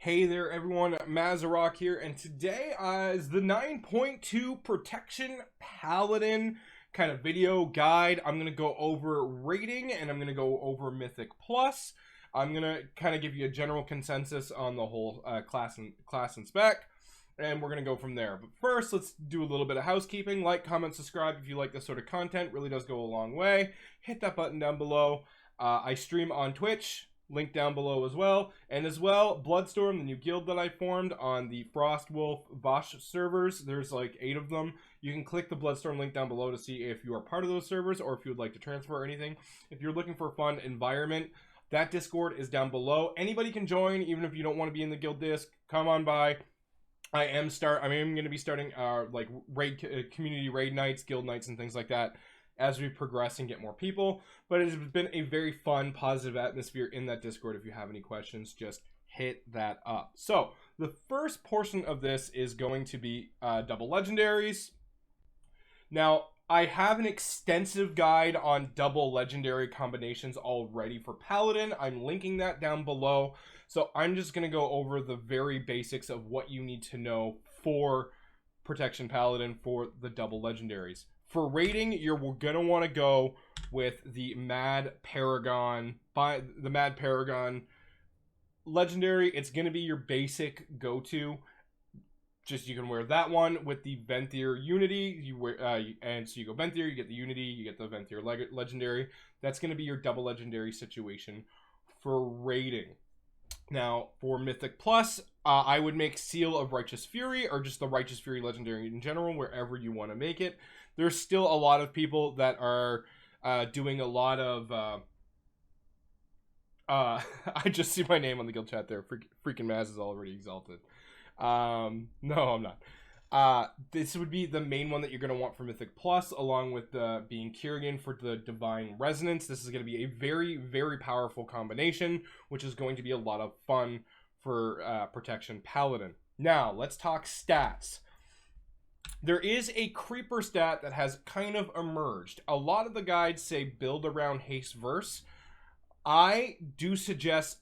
Hey there everyone, Mazarok here, and today is the 9.2 Protection Paladin kind of video guide. I'm going to go over rating, and I'm going to go over Mythic Plus. I'm going to kind of give you a general consensus on the whole class and spec, and we're going to go from there. But first, let's do a little bit of housekeeping. Like, comment, subscribe if you like this sort of content. It really does go a long way. Hit that button down below. I stream on Twitch. Link down below as well. And as well, Bloodstorm, the new guild that I formed on the Frostwolf Vosh servers. There's like 8 of them. You can click the Bloodstorm link down below to see if you are part of those servers or if you would like to transfer or anything. If you're looking for a fun environment, that Discord is down below. Anybody can join, even if you don't want to be in the guild disc. Come on by. I am going to be starting like community raid nights, guild nights, and things like that as we progress and get more people. But it has been a very fun, positive atmosphere in that Discord. If you have any questions, just hit that up. So the first portion of this is going to be double legendaries. Now, I have an extensive guide on double legendary combinations already for Paladin. I'm linking that down below. So I'm just going to go over the very basics of what you need to know for Protection Paladin for the double legendaries. For rating, you're going to want to go with the Mad Paragon legendary. It's going to be your basic go-to. Just you can wear that one with the Venthyr Unity. You wear and so you go Venthyr, you get the Unity, you get the Venthyr legendary. That's going to be your double legendary situation for rating. Now, for Mythic Plus, I would make Seal of Righteous Fury or just the Righteous Fury legendary in general, wherever you want to make it. There's still a lot of people that are doing a lot of... I just see my name on the guild chat there. Freaking Maz is already exalted. No, I'm not. This would be the main one that you're going to want for Mythic Plus, along with being Kyrian for the Divine Resonance. This is going to be a very, very powerful combination, which is going to be a lot of fun for Protection Paladin. Now, let's talk stats. There is a creeper stat that has kind of emerged. A lot of the guides say build around haste verse. I do suggest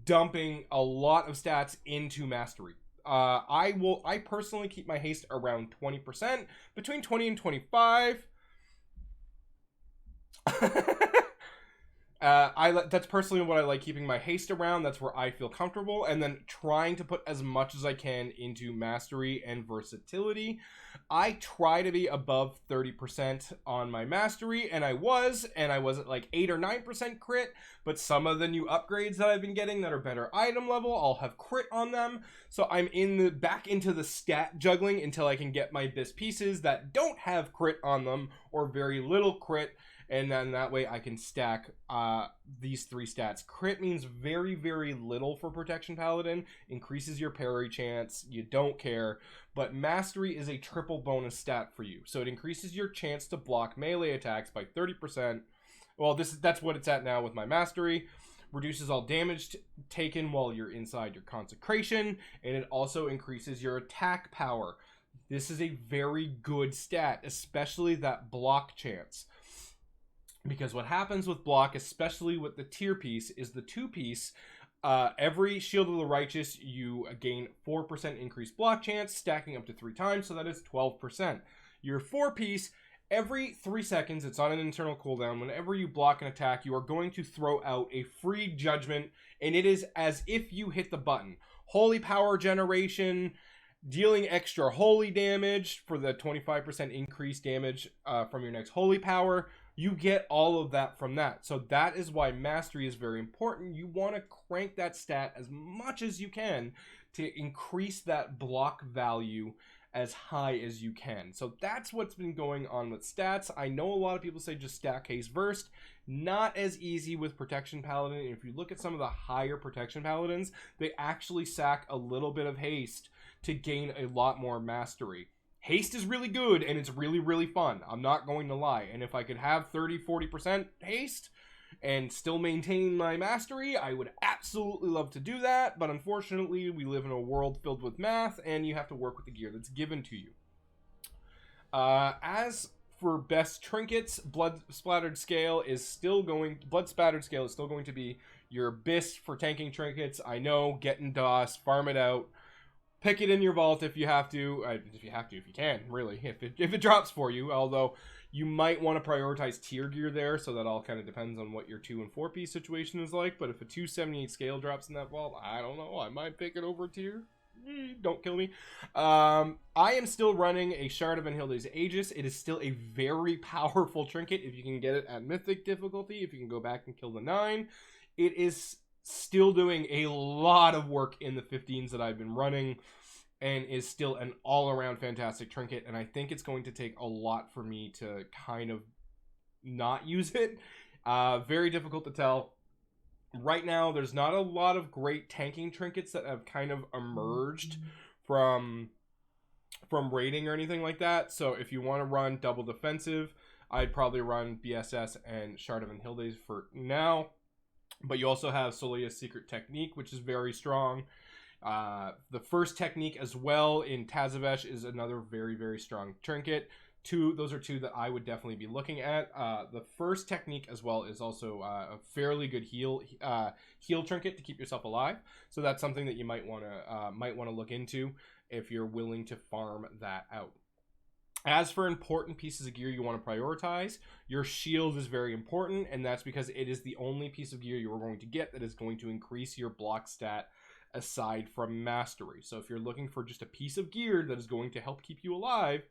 dumping a lot of stats into mastery. I personally keep my haste around 20%, between 20 and 25. That's personally what I like keeping my haste around. That's where I feel comfortable, and then trying to put as much as I can into mastery and versatility. I try to be above 30% on my mastery, and I was at like 8 or 9% crit, but some of the new upgrades that I've been getting that are better item level, I'll have crit on them. So I'm back into the stat juggling until I can get my best pieces that don't have crit on them or very little crit. And then that way I can stack these 3 stats. Crit means very, very little for Protection Paladin. Increases your parry chance. You don't care. But Mastery is a triple bonus stat for you. So it increases your chance to block melee attacks by 30%. Well, that's what it's at now with my Mastery. Reduces all damage taken while you're inside your Consecration. And it also increases your attack power. This is a very good stat, especially that block chance. Because what happens with block, especially with the tier piece, is the 2-piece. Every Shield of the Righteous, you gain 4% increased block chance, stacking up to 3 times, so that is 12%. Your 4-piece, every 3 seconds, it's on an internal cooldown. Whenever you block an attack, you are going to throw out a free judgment, and it is as if you hit the button. Holy Power Generation, dealing extra holy damage for the 25% increased damage from your next Holy Power. You get all of that from that. So that is why Mastery is very important. You want to crank that stat as much as you can to increase that block value as high as you can. So that's what's been going on with stats. I know a lot of people say just stack haste versed. Not as easy with Protection Paladin. If you look at some of the higher Protection Paladins, they actually sack a little bit of haste to gain a lot more mastery. Haste is really good, and it's really, really fun. I'm not going to lie. And if I could have 30-40% haste and still maintain my mastery, I would absolutely love to do that. But unfortunately, we live in a world filled with math, and you have to work with the gear that's given to you. As for best trinkets, blood spattered scale is still going to be your Abyss for tanking trinkets. I know, get in DOS, farm it out. Pick it in your vault if you have to. If you can, really. If it drops for you. Although, you might want to prioritize tier gear there, so that all kind of depends on what your 2 and 4 piece situation is like. But if a 278 scale drops in that vault, I don't know. I might pick it over tier. Don't kill me. I am still running a Shard of Enhilde's Aegis. It is still a very powerful trinket if you can get it at Mythic difficulty. If you can go back and kill the 9. It is still doing a lot of work in the 15s that I've been running, and is still an all-around fantastic trinket, and I think it's going to take a lot for me to kind of not use it. Very difficult to tell. Right now, there's not a lot of great tanking trinkets that have kind of emerged from raiding or anything like that, so if you want to run double defensive, I'd probably run BSS and Shard of Enhilde's for now. But you also have Solia's Secret Technique, which is very strong. The first technique as well in Tazavesh is another very, very strong trinket. Those are 2 that I would definitely be looking at. The first technique as well is also a fairly good heal trinket to keep yourself alive. So that's something that you might want to look into if you're willing to farm that out. As for important pieces of gear you want to prioritize, your shield is very important, and that's because it is the only piece of gear you are going to get that is going to increase your block stat aside from mastery. So if you're looking for just a piece of gear that is going to help keep you alive,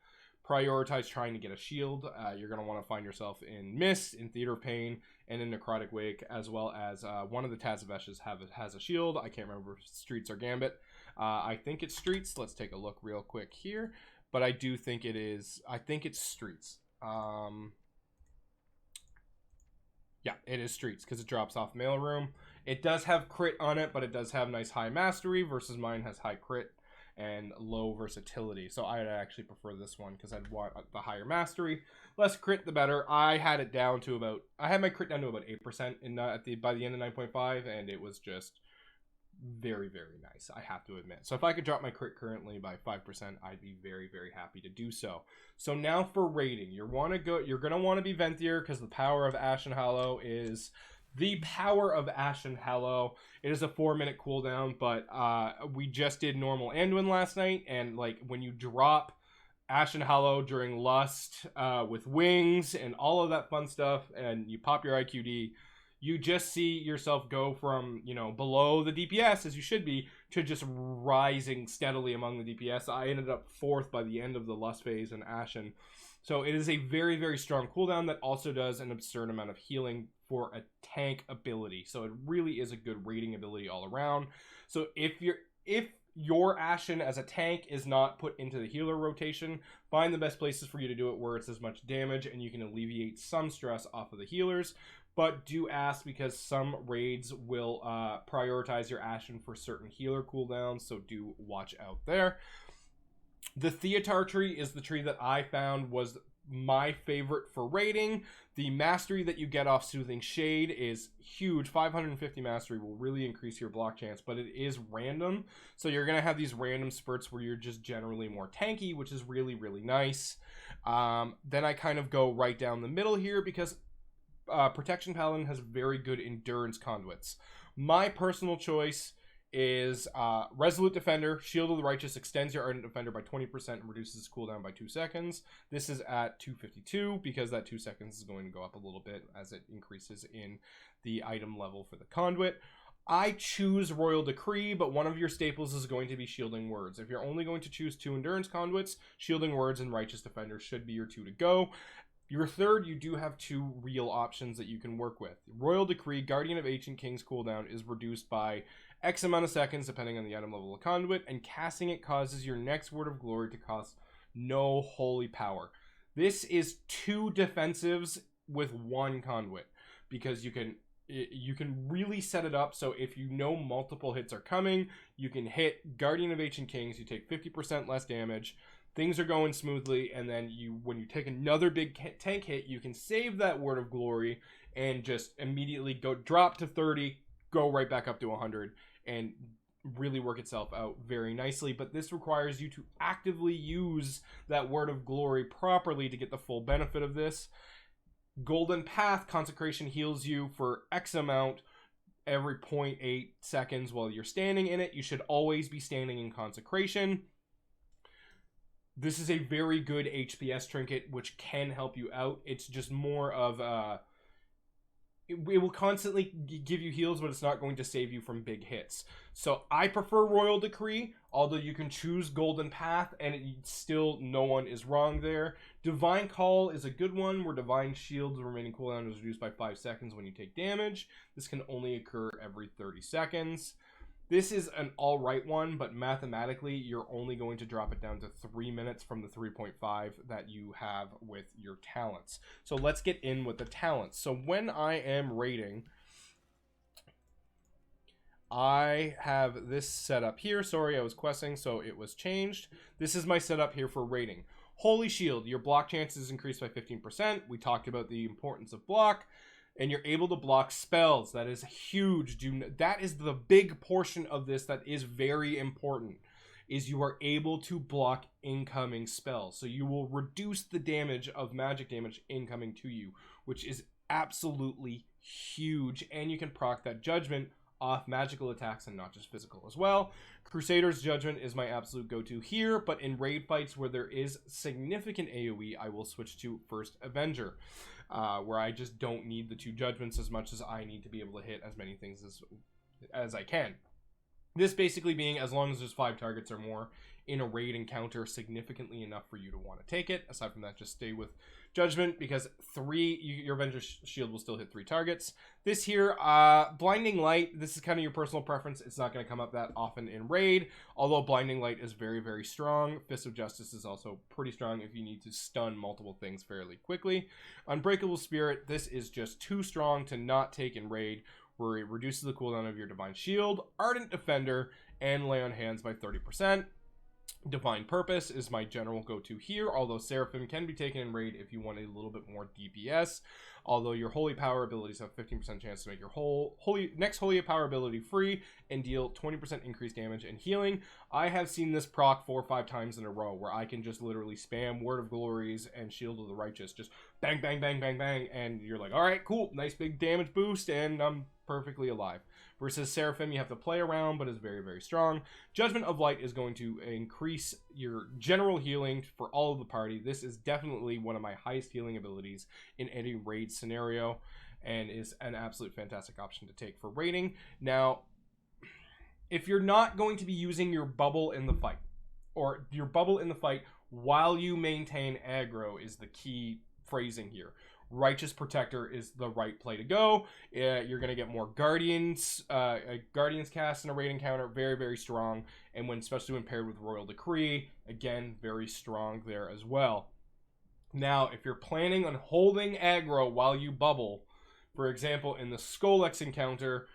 prioritize trying to get a shield. You're going to want to find yourself in Mist, in Theater of Pain, and in Necrotic Wake, as well as one of the Tazaveshes has a shield. I can't remember if Streets or Gambit. I think it's Streets. Let's take a look real quick here. But I do think it is. I think it's Streets. Yeah, it is Streets because it drops off Mailroom. It does have crit on it, but it does have nice high mastery versus mine has high crit and low versatility. So I'd actually prefer this one because I'd want the higher mastery. Less crit, the better. I had my crit down to about 8% by the end of 9.5, and it was just very, very nice, I have to admit. So if I could drop my crit currently by 5%, I'd be very, very happy to do so. So now for rating, you're gonna want to be Venthyr because the power of Ashen Hallow is the power of Ashen Hallow. It is a 4-minute cooldown, but we just did normal Anduin last night, and like when you drop Ashen Hallow during Lust with wings and all of that fun stuff, and you pop your IQD, you just see yourself go from, below the DPS, as you should be, to just rising steadily among the DPS. I ended up 4th by the end of the Lust phase in Ashen. So it is a very, very strong cooldown that also does an absurd amount of healing for a tank ability. So it really is a good rating ability all around. So if your Ashen as a tank is not put into the healer rotation, find the best places for you to do it where it's as much damage and you can alleviate some stress off of the healers. But do ask because some raids will prioritize your Ashen for certain healer cooldowns, so do watch out there. The Theatar tree is the tree that I found was my favorite for raiding. The mastery that you get off Soothing Shade is huge. 550 mastery will really increase your block chance, but it is random. So you're going to have these random spurts where you're just generally more tanky, which is really, really nice. Then I kind of go right down the middle here because Protection Paladin has very good endurance conduits. My personal choice is Resolute Defender. Shield of the Righteous extends your Ardent Defender by 20% and reduces its cooldown by 2 seconds. This is at 252 because that 2 seconds is going to go up a little bit as it increases in the item level for the conduit. I choose Royal Decree, but one of your staples is going to be Shielding Words. If you're only going to choose 2 endurance conduits, Shielding Words and Righteous Defender should be your 2 to go. Your third, you do have 2 real options that you can work with. Royal Decree, Guardian of Ancient Kings cooldown is reduced by X amount of seconds depending on the item level of conduit, and casting it causes your next Word of Glory to cost no holy power. This is 2 defensives with 1 conduit because you can really set it up so if you know multiple hits are coming, you can hit Guardian of Ancient Kings, you take 50% less damage, things are going smoothly, and then when you take another big tank hit, you can save that Word of Glory and just immediately drop to 30, go right back up to 100, and really work itself out very nicely. But this requires you to actively use that Word of Glory properly to get the full benefit of this. Golden Path Consecration heals you for X amount every 0.8 seconds while you're standing in it. You should always be standing in consecration. This is a very good HPS trinket, which can help you out. It's just more of it will constantly give you heals, but it's not going to save you from big hits. So I prefer Royal Decree, although you can choose Golden Path, and still no one is wrong there. Divine Call is a good one, where Divine Shield's remaining cooldown is reduced by 5 seconds when you take damage. This can only occur every 30 seconds. This is an alright one, but mathematically, you're only going to drop it down to 3 minutes from the 3.5 that you have with your talents. So let's get in with the talents. So when I am raiding, I have this setup here. Sorry, I was questing, so it was changed. This is my setup here for raiding. Holy Shield, your block chances increased by 15%. We talked about the importance of block. And you're able to block spells. That is huge. That is the big portion of this that is very important, is you are able to block incoming spells. So you will reduce the damage of magic damage incoming to you, which is absolutely huge. And you can proc that Judgment off magical attacks and not just physical as well. Crusader's Judgment is my absolute go-to here, but in raid fights where there is significant AoE, I will switch to First Avenger. Where I just don't need the 2 judgments as much as I need to be able to hit as many things as I can. This basically being, as long as there's 5 targets or more in a raid encounter, significantly enough for you to want to take it. Aside from that, just stay with Judgment, because your Avenger's Shield will still hit 3 targets. This here, Blinding Light, this is kind of your personal preference. It's not going to come up that often in raid, although Blinding Light is very, very strong. Fist of Justice is also pretty strong if you need to stun multiple things fairly quickly. Unbreakable Spirit, this is just too strong to not take in raid, where it reduces the cooldown of your Divine Shield. Ardent Defender, and Lay on Hands by 30%. Divine Purpose is my general go-to here, although Seraphim can be taken in raid if you want a little bit more DPS. Although your Holy Power abilities have 15% chance to make your next Holy Power ability free and deal 20% increased damage and healing. I have seen this proc 4 or 5 times in a row, where I can just literally spam Word of Glories and Shield of the Righteous, just bang, bang, bang, bang, bang, and you're like, alright, cool, nice big damage boost, and I'm perfectly alive. Versus Seraphim, you have to play around, but is very, very strong. Judgment of Light is going to increase your general healing for all of the party. This is definitely one of my highest healing abilities in any raid scenario, and is an absolute fantastic option to take for raiding. Now, if you're not going to be using your bubble in the fight, or your bubble in the fight while you maintain aggro is the key phrasing here. Righteous Protector is the right play to go. You're going to get more Guardians. Guardians cast in a raid encounter, very, very strong. And especially when paired with Royal Decree, again, very strong there as well. Now, if you're planning on holding aggro while you bubble, for example, in the Skolex encounter,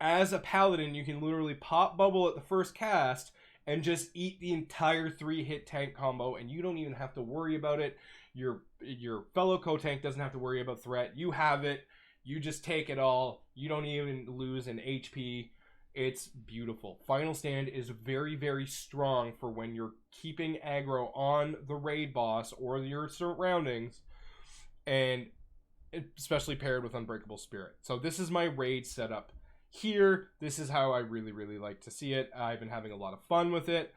as a Paladin, you can literally pop bubble at the first cast and just eat the entire 3-hit tank combo, and you don't even have to worry about it. Your fellow co-tank doesn't have to worry about threat. You have it. You just take it all. You don't even lose an HP. It's beautiful. Final Stand is very, very strong for when you're keeping aggro on the raid boss or your surroundings, and especially paired with Unbreakable Spirit. So this is my raid setup here. This is how I really, really like to see it. I've been having a lot of fun with it.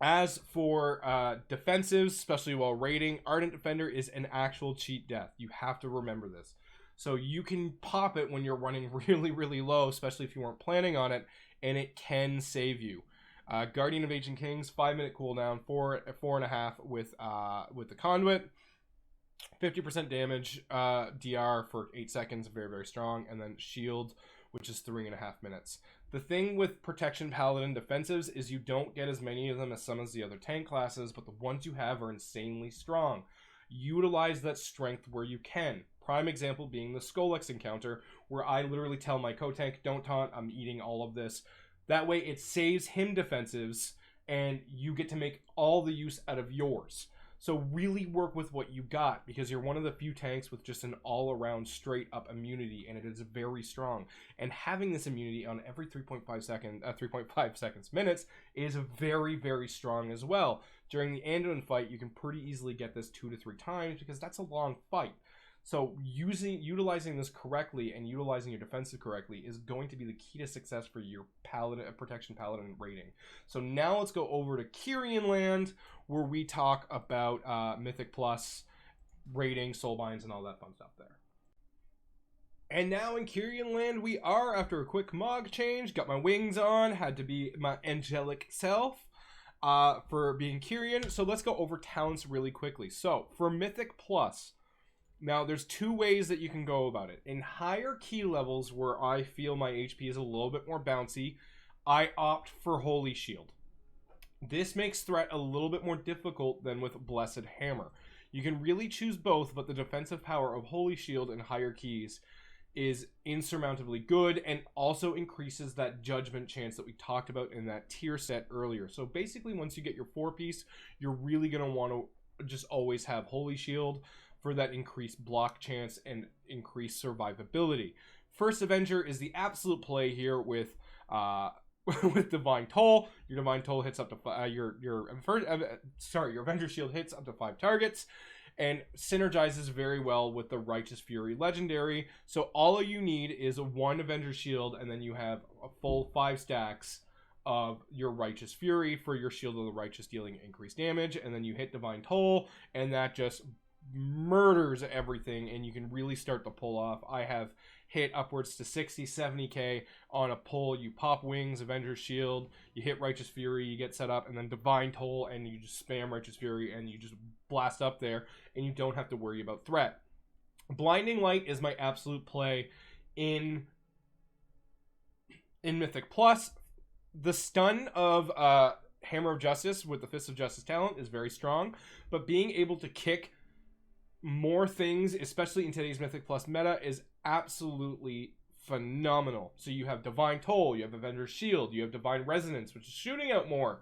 As for defensives, especially while raiding, Ardent Defender is an actual cheat death. You have to remember this. So you can pop it when you're running really, really low, especially if you weren't planning on it, and it can save you. Guardian of Ancient Kings, 5-minute cooldown, 4.5 with the Conduit. 50% damage, DR for 8 seconds, very, very strong. And then Shield, which is 3.5 minutes. The thing with Protection Paladin defensives is you don't get as many of them as some of the other tank classes, but the ones you have are insanely strong. Utilize that strength where you can. Prime example being the Skolex encounter, where I literally tell my co-tank, don't taunt, I'm eating all of this. That way it saves him defensives, and you get to make all the use out of yours. So really work with what you got, because you're one of the few tanks with just an all-around straight-up immunity, and it is very strong. And having this immunity on every 3.5 minutes is very, very strong as well. During the Anduin fight, you can pretty easily get this 2 to 3 times, because that's a long fight. So utilizing this correctly and utilizing your defensive correctly is going to be the key to success for your protection paladin rating. So now let's go over to Kyrian Land, where we talk about Mythic Plus rating, soulbinds, and all that fun stuff there. And now in Kyrian Land we are, after a quick mog change. Got my wings on, had to be my angelic self for being Kyrian. So let's go over talents really quickly. So for Mythic Plus, now there's two ways that you can go about it. In higher key levels where I feel my HP is a little bit more bouncy, I opt for Holy Shield. This makes threat a little bit more difficult than with Blessed Hammer. You can really choose both, but the defensive power of Holy Shield in higher keys is insurmountably good, and also increases that judgment chance that we talked about in that tier set earlier. So basically, once you get your 4-piece, you're really going to want to just always have Holy Shield for that increased block chance and increased survivability. First Avenger is the absolute play here with with Divine Toll. Your Divine Toll hits up to your Avenger Shield hits up to 5 targets, and synergizes very well with the Righteous Fury legendary. So all you need is a 1 Avenger Shield, and then you have a full 5 stacks of your Righteous Fury for your Shield of the Righteous dealing increased damage, and then you hit Divine Toll, and that just murders everything, and you can really start to pull off. I have hit upwards to 60, 70k on a pull. You pop wings, Avenger Shield, you hit Righteous Fury, you get set up, and then Divine Toll, and you just spam Righteous Fury, and you just blast up there, and you don't have to worry about threat. Blinding Light is my absolute play in Mythic Plus. The stun of Hammer of Justice with the Fist of Justice talent is very strong, but being able to kick more things, especially in today's Mythic Plus meta, is absolutely phenomenal. So you have Divine Toll, you have Avenger Shield, you have Divine Resonance, which is shooting out more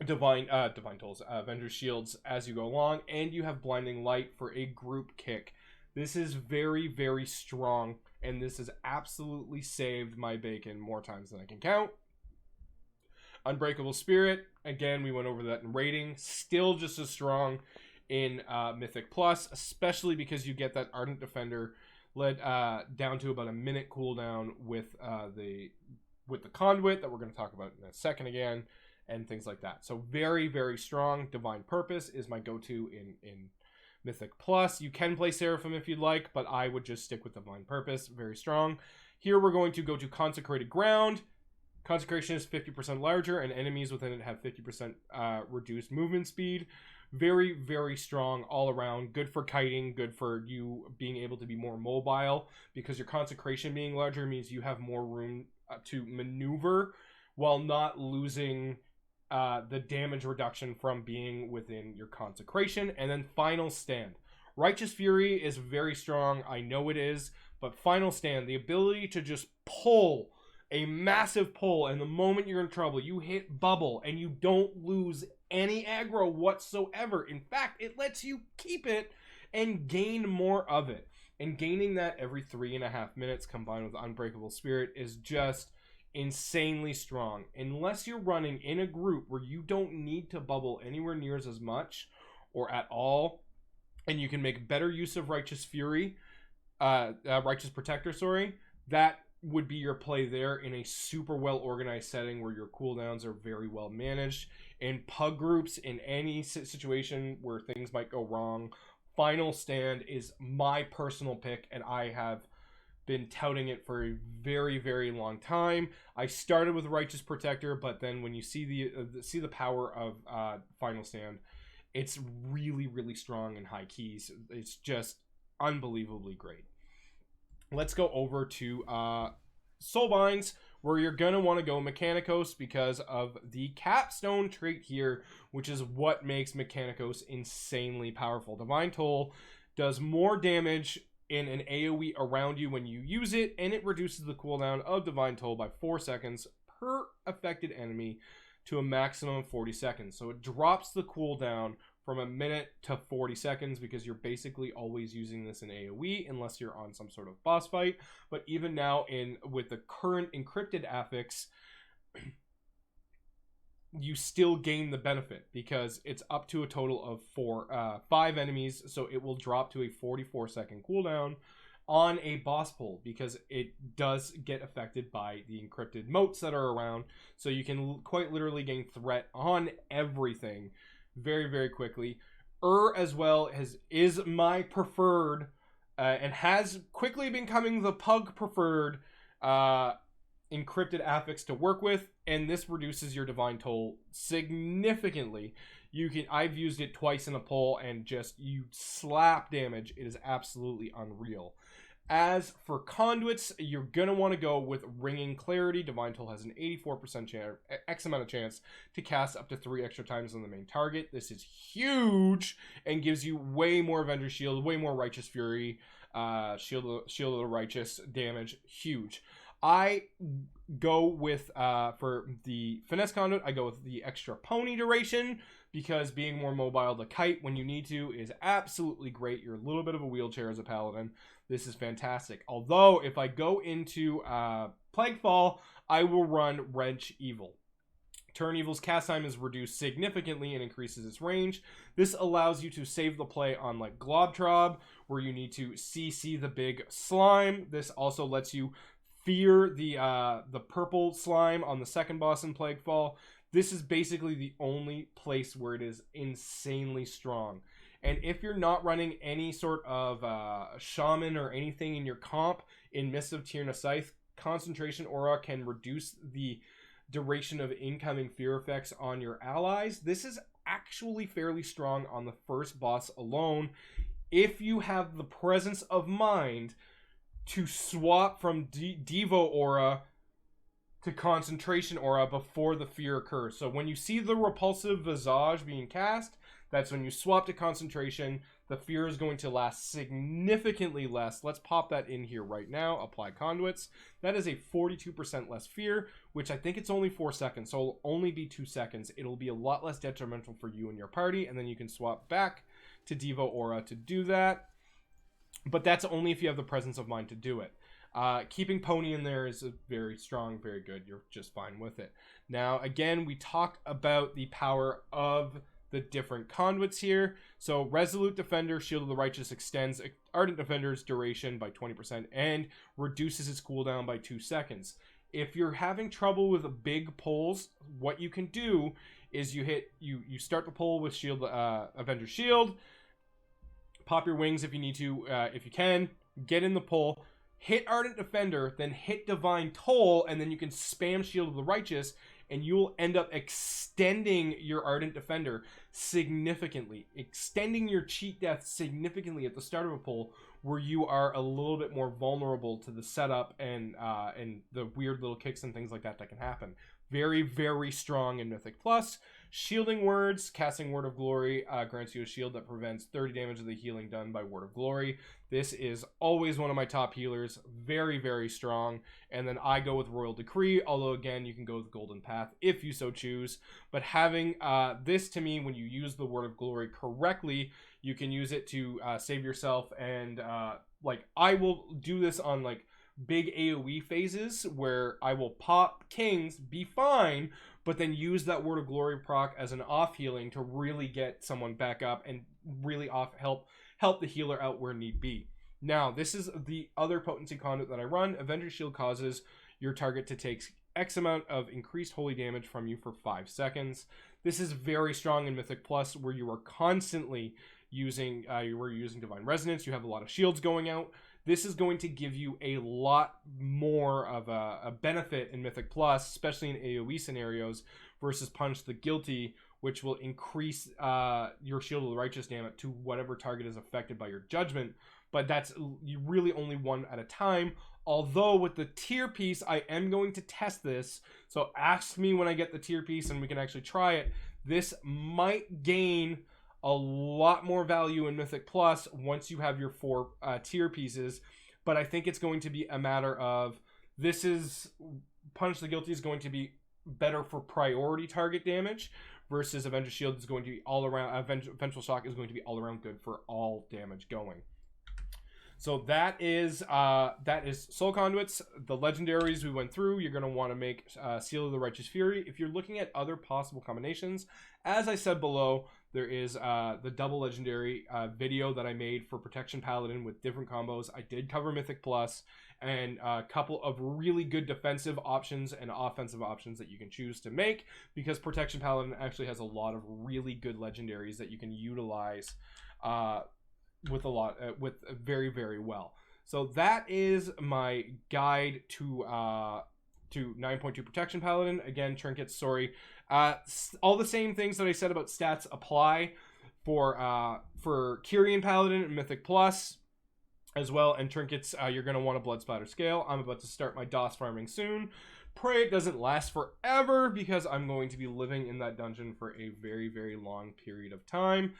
Divine Tolls, Avenger Shields as you go along, and you have Blinding Light for a group kick. This is very, very strong, and this has absolutely saved my bacon more times than I can count. Unbreakable Spirit, again, we went over that in rating, still just as strong in Mythic Plus, especially because you get that Ardent Defender led down to about a minute cooldown with the Conduit that we're going to talk about in a second again, and things like that. So very, very strong. Divine Purpose is my go-to in Mythic Plus. You can play Seraphim if you'd like, but I would just stick with Divine Purpose. Very strong. Here we're going to go to Consecrated Ground. Consecration is 50% larger, and enemies within it have 50% reduced movement speed. Very, very strong all around. Good for kiting, good for you being able to be more mobile, because your Consecration being larger means you have more room to maneuver while not losing the damage reduction from being within your Consecration. And then Final Stand. Righteous Fury is very strong, I know it is, but Final Stand, the ability to just pull a massive pull, and the moment you're in trouble, you hit bubble, and you don't lose any aggro whatsoever. In fact, it lets you keep it and gain more of it. And gaining that every 3.5 minutes combined with Unbreakable Spirit is just insanely strong. Unless you're running in a group where you don't need to bubble anywhere near as much or at all, and you can make better use of Righteous Fury, Righteous Protector, that would be your play there in a super well organized setting where your cooldowns are very well managed. In pug groups, in any situation where things might go wrong, Final Stand is my personal pick, and I have been touting it for a very, very long time. I started with Righteous Protector, but then when you see the power of Final Stand, it's really, really strong in high keys. It's just unbelievably great. Let's go over to Soulbinds, where you're going to want to go Mechanicos because of the capstone trait here, which is what makes Mechanicos insanely powerful. Divine Toll does more damage in an AoE around you when you use it, and it reduces the cooldown of Divine Toll by 4 seconds per affected enemy to a maximum of 40 seconds. So it drops the cooldown from a minute to 40 seconds because you're basically always using this in AoE unless you're on some sort of boss fight. But even now with the current encrypted affix, you still gain the benefit because it's up to a total of 5 enemies, so it will drop to a 44-second cooldown on a boss pull because it does get affected by the encrypted motes that are around, so you can quite literally gain threat on everything very, very quickly. As well is my preferred and has quickly becoming the pug preferred encrypted affix to work with, and this reduces your divine toll significantly. I've used it twice in a pull and just you slap damage. It is absolutely unreal. As for conduits, you're gonna want to go with Ringing Clarity. Divine Toll has an 84% chance, X amount of chance to cast up to 3 extra times on the main target. This is huge and gives you way more Avenger Shield, way more Righteous Fury, Shield of the Righteous damage. Huge. I go with, for the Finesse Conduit, I go with the extra pony duration because being more mobile to kite when you need to is absolutely great. You're a little bit of a wheelchair as a paladin. This is fantastic. Although, if I go into Plaguefall, I will run Wrench Evil. Turn Evil's cast time is reduced significantly and increases its range. This allows you to save the play on like Globtrob, where you need to CC the big slime. This also lets you fear the purple slime on the second boss in Plaguefall. This is basically the only place where it is insanely strong. And if you're not running any sort of shaman or anything in your comp in Mist of Tierna Scythe, Concentration Aura can reduce the duration of incoming fear effects on your allies. This is actually fairly strong on the first boss alone if you have the presence of mind to swap from Devo Aura to Concentration Aura before the fear occurs. So when you see the Repulsive Visage being cast, that's when you swap to Concentration. The fear is going to last significantly less. Let's pop that in here right now. Apply Conduits. That is a 42% less fear, which I think it's only 4 seconds, so it'll only be 2 seconds. It'll be a lot less detrimental for you and your party, and then you can swap back to Devo Aura to do that. But that's only if you have the presence of mind to do it. Keeping Pony in there is very strong, very good. You're just fine with it. Now, again, we talked about the power of the different conduits here. So Resolute Defender, Shield of the Righteous extends Ardent Defender's duration by 20% and reduces its cooldown by 2 seconds. If you're having trouble with big pulls, what you can do is you start the pull with Shield, Avenger Shield, pop your wings if you need to, if you can, get in the pull, hit Ardent Defender, then hit Divine Toll, and then you can spam Shield of the Righteous, and you'll end up extending your Ardent Defender significantly, extending your cheat death significantly at the start of a pull, where you are a little bit more vulnerable to the setup and the weird little kicks and things like that can happen. Very, very strong in Mythic Plus. Shielding Words, casting Word of Glory grants you a shield that prevents 30 damage of the healing done by Word of Glory. This is always one of my top healers. Very, very strong. And then I go with Royal Decree, although again, you can go with Golden Path if you so choose. But having this, to me, when you use the Word of Glory correctly, you can use it to save yourself. And like, I will do this on like big AoE phases where I will pop Kings, be fine, but then use that Word of Glory proc as an off healing to really get someone back up and really help the healer out where need be. Now, this is the other potency conduit that I run. Avenger Shield causes your target to take X amount of increased holy damage from you for 5 seconds. This is very strong in Mythic Plus, where you are constantly using Divine Resonance. You have a lot of shields going out. This is going to give you a lot more of a benefit in Mythic Plus, especially in AoE scenarios, versus Punch the Guilty, which will increase your Shield of the Righteous damage to whatever target is affected by your judgment. But that's you really only one at a time. Although with the tier piece, I am going to test this. So ask me when I get the tier piece and we can actually try it. This might gain a lot more value in Mythic Plus once you have your 4 tier pieces, but I think it's going to be a matter of Punch the Guilty is going to be better for priority target damage versus Avenger Shield is going to be all around, Vengeful Shock is going to be all around good for all damage going. So that is Soul Conduits. The legendaries we went through, you're going to want to make Seal of the Righteous Fury. If you're looking at other possible combinations, as I said below, there is the double legendary video that I made for Protection Paladin with different combos. I did cover Mythic Plus and a couple of really good defensive options and offensive options that you can choose to make, because Protection Paladin actually has a lot of really good legendaries that you can utilize with very, very well. So that is my guide to 9.2 Protection Paladin. Again, trinkets, sorry. All the same things that I said about stats apply for Kyrian Paladin and Mythic Plus as well. And trinkets, you're going to want a Blood Splatter Scale. I'm about to start my DOS farming soon. Pray it doesn't last forever, because I'm going to be living in that dungeon for a very, very long period of time.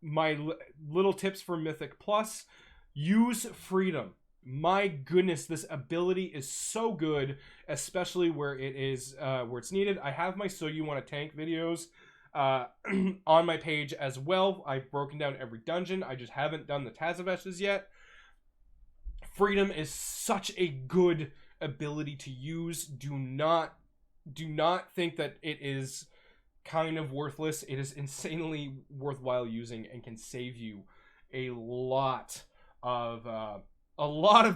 My little tips for Mythic Plus: use Freedom. My goodness, this ability is so good, especially where it's needed. I have my So You Want to Tank videos on my page as well. I've broken down every dungeon. I just haven't done the Tazavesh's yet. Freedom is such a good ability to use. Do not think that it is kind of worthless. It is insanely worthwhile using and can save you a lot of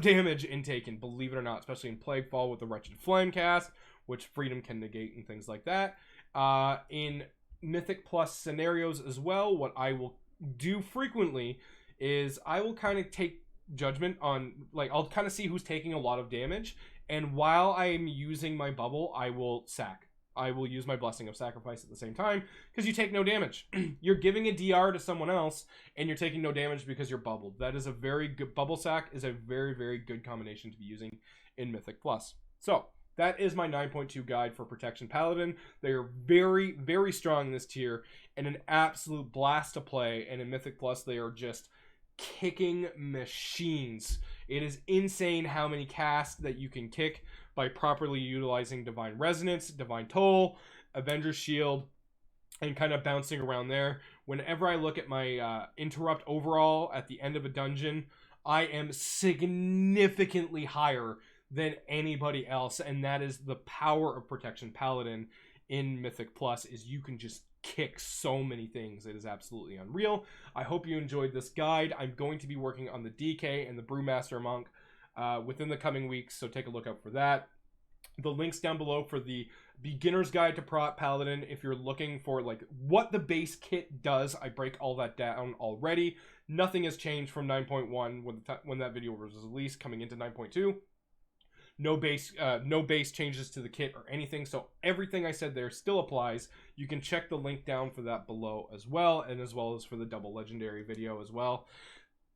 damage intake, and believe it or not, especially in Plaguefall with the Wretched Flame cast, which Freedom can negate and things like that. In Mythic Plus scenarios as well, what I will do frequently is I will kind of take judgment on, like, I'll kind of see who's taking a lot of damage, and while I am using my bubble, I will sack. I will use my Blessing of Sacrifice at the same time, because you take no damage. You're giving a DR to someone else, and you're taking no damage because you're bubbled. That is a very good... Bubble Sack is a very, very good combination to be using in Mythic Plus. So, that is my 9.2 guide for Protection Paladin. They are very, very strong in this tier, and an absolute blast to play. And in Mythic Plus, they are just kicking machines. It is insane how many casts that you can kick by properly utilizing Divine Resonance, Divine Toll, Avenger's Shield, and kind of bouncing around there. Whenever I look at my Interrupt overall at the end of a dungeon, I am significantly higher than anybody else, and that is the power of Protection Paladin in Mythic Plus, is you can just kick so many things. It is absolutely unreal. I hope you enjoyed this guide. I'm going to be working on the DK and the Brewmaster Monk within the coming weeks, so take a look out for that. The links down below for the beginner's guide to Prot Paladin. If you're looking for like what the base kit does, I break all that down already. Nothing has changed from 9.1 when that video was released coming into 9.2. No base changes to the kit or anything, so everything I said there still applies. You can check the link down for that below as well, and as well as for the double legendary video as well.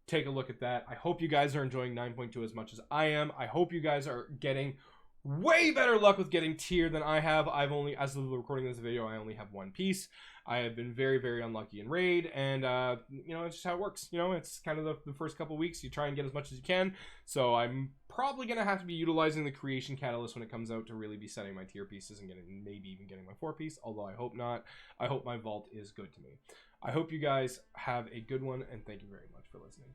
Take a look at that. I hope you guys are enjoying 9.2 as much as I am. I hope you guys are getting way better luck with getting tier than I have. I've only, as of the recording of this video, I only have one piece. I have been very, very unlucky in raid, and you know, it's just how it works. You know, it's kind of the first couple weeks you try and get as much as you can. So I'm probably gonna have to be utilizing the creation catalyst when it comes out to really be setting my tier pieces and maybe even getting my 4-piece. Although I hope not. I hope my vault is good to me. I hope you guys have a good one, and thank you very much for listening.